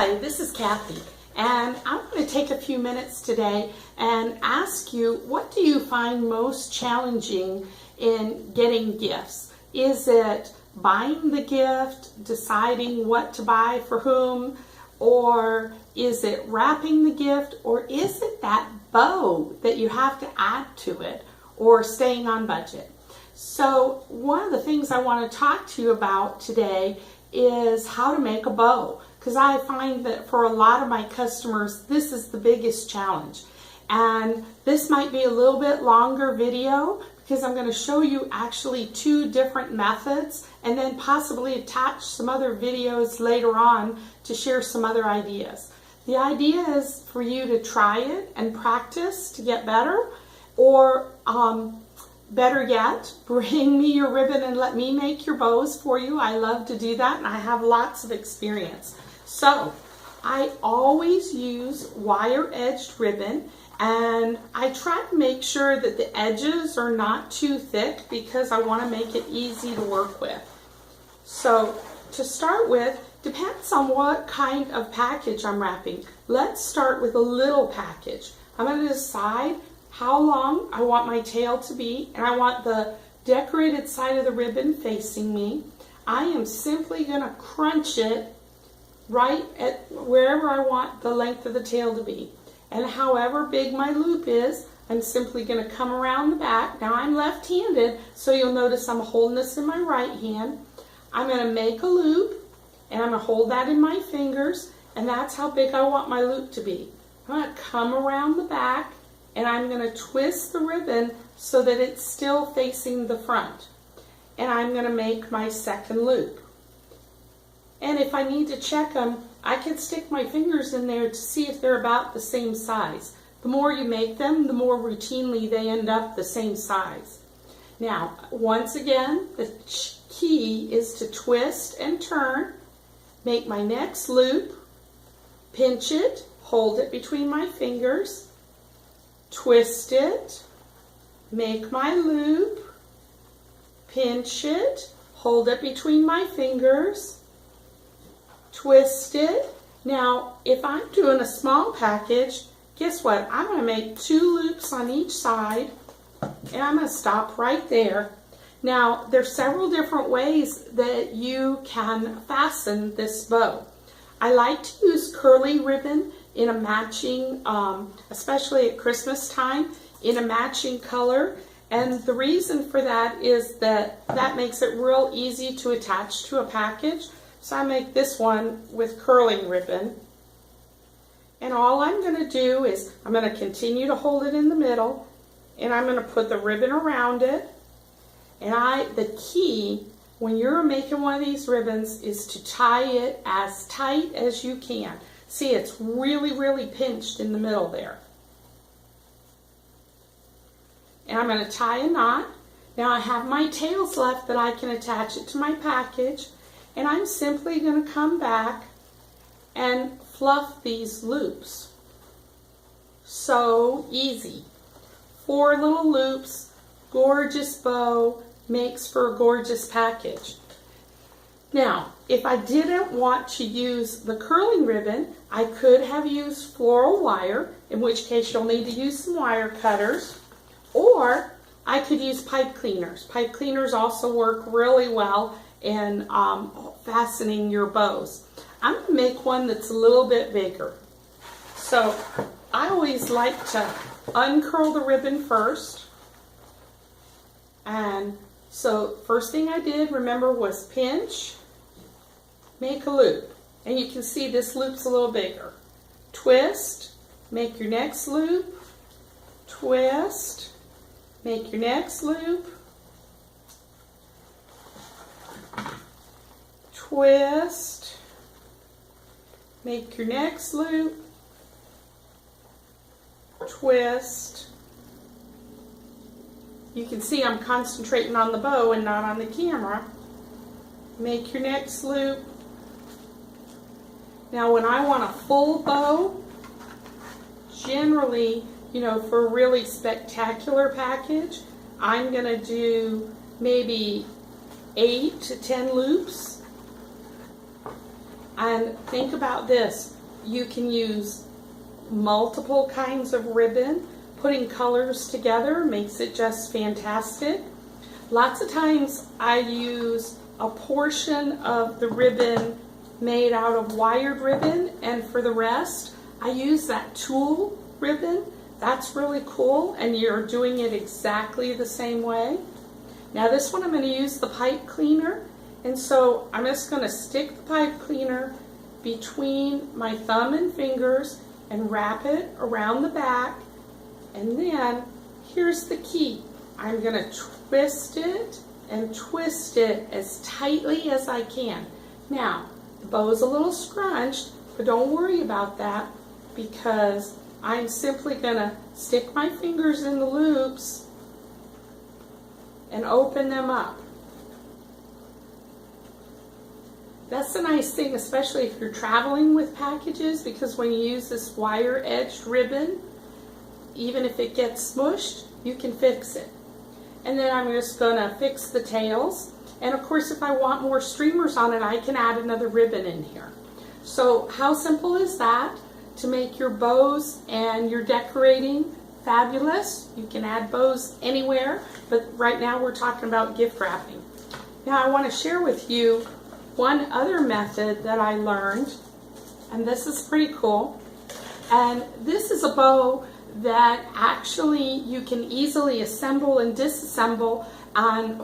Hi, this is Kathy, and I'm going to take a few minutes today and ask you, what do you find most challenging in getting gifts? Is it buying the gift, deciding what to buy for whom, or is it wrapping the gift, or is it that bow that you have to add to it, or staying on budget? So one of the things I want to talk to you about today is how to make a bow, because I find that for a lot of my customers this is the biggest challenge. And this might be a little bit longer video because I'm going to show you actually two different methods and then possibly attach some other videos later on to share some other ideas. The idea is for you to try it and practice to get better, or better yet, bring me your ribbon and let me make your bows for you. I love to do that and I have lots of experience. So I always use wire-edged ribbon, and I try to make sure that the edges are not too thick because I want to make it easy to work with. So to start with, depends on what kind of package I'm wrapping. Let's start with a little package. I'm going to decide how long I want my tail to be, and I want the decorated side of the ribbon facing me. I am simply going to crunch it right at wherever I want the length of the tail to be. And however big my loop is, I'm simply going to come around the back. Now I'm left-handed, so you'll notice I'm holding this in my right hand. I'm going to make a loop, and I'm going to hold that in my fingers, and that's how big I want my loop to be. I'm going to come around the back, and I'm going to twist the ribbon so that it's still facing the front. And I'm going to make my second loop. And if I need to check them, I can stick my fingers in there to see if they're about the same size. The more you make them, the more routinely they end up the same size. Now, once again, the key is to twist and turn, make my next loop, pinch it, hold it between my fingers, twist it, make my loop, pinch it, hold it between my fingers, twist it. Now, if I'm doing a small package, guess what? I'm going to make 2 loops on each side, and I'm going to stop right there. Now, there's several different ways that you can fasten this bow. I like to use curly ribbon in a matching, especially at Christmas time, in a matching color. And the reason for that is that makes it real easy to attach to a package. So I make this one with curling ribbon. And all I'm going to do is I'm going to continue to hold it in the middle, and I'm going to put the ribbon around it. And the key when you're making one of these ribbons is to tie it as tight as you can. See, it's really, really pinched in the middle there. And I'm going to tie a knot. Now I have my tails left that I can attach it to my package. And I'm simply going to come back and fluff these loops. So easy. 4 little loops, gorgeous bow, makes for a gorgeous package. Now, if I didn't want to use the curling ribbon, I could have used floral wire, in which case you'll need to use some wire cutters, or I could use pipe cleaners. Pipe cleaners also work really well in fastening your bows. I'm going to make one that's a little bit bigger. So I always like to uncurl the ribbon first. And so first thing I did, remember, was pinch, make a loop. And you can see this loop's a little bigger. Twist, make your next loop, twist, make your next loop, twist, make your next loop, twist. You can see I'm concentrating on the bow and not on the camera. Make your next loop. Now when I want a full bow, generally, for a really spectacular package, I'm going to do maybe 8 to 10 loops. And think about this. You can use multiple kinds of ribbon. Putting colors together makes it just fantastic. Lots of times I use a portion of the ribbon made out of wired ribbon, and for the rest I use that tulle ribbon. That's really cool, and you're doing it exactly the same way. Now this one I'm going to use the pipe cleaner, and so I'm just going to stick the pipe cleaner between my thumb and fingers and wrap it around the back, and then here's the key. I'm going to twist it and twist it as tightly as I can. Now the bow's a little scrunched, but don't worry about that, because I'm simply going to stick my fingers in the loops and open them up. That's the nice thing, especially if you're traveling with packages, because when you use this wire edged ribbon, even if it gets smushed, you can fix it. And then I'm just going to fix the tails. And of course, if I want more streamers on it, I can add another ribbon in here. So how simple is that to make your bows and your decorating fabulous? You can add bows anywhere, but right now we're talking about gift wrapping. Now I want to share with you one other method that I learned, and this is pretty cool. And this is a bow that actually you can easily assemble and disassemble on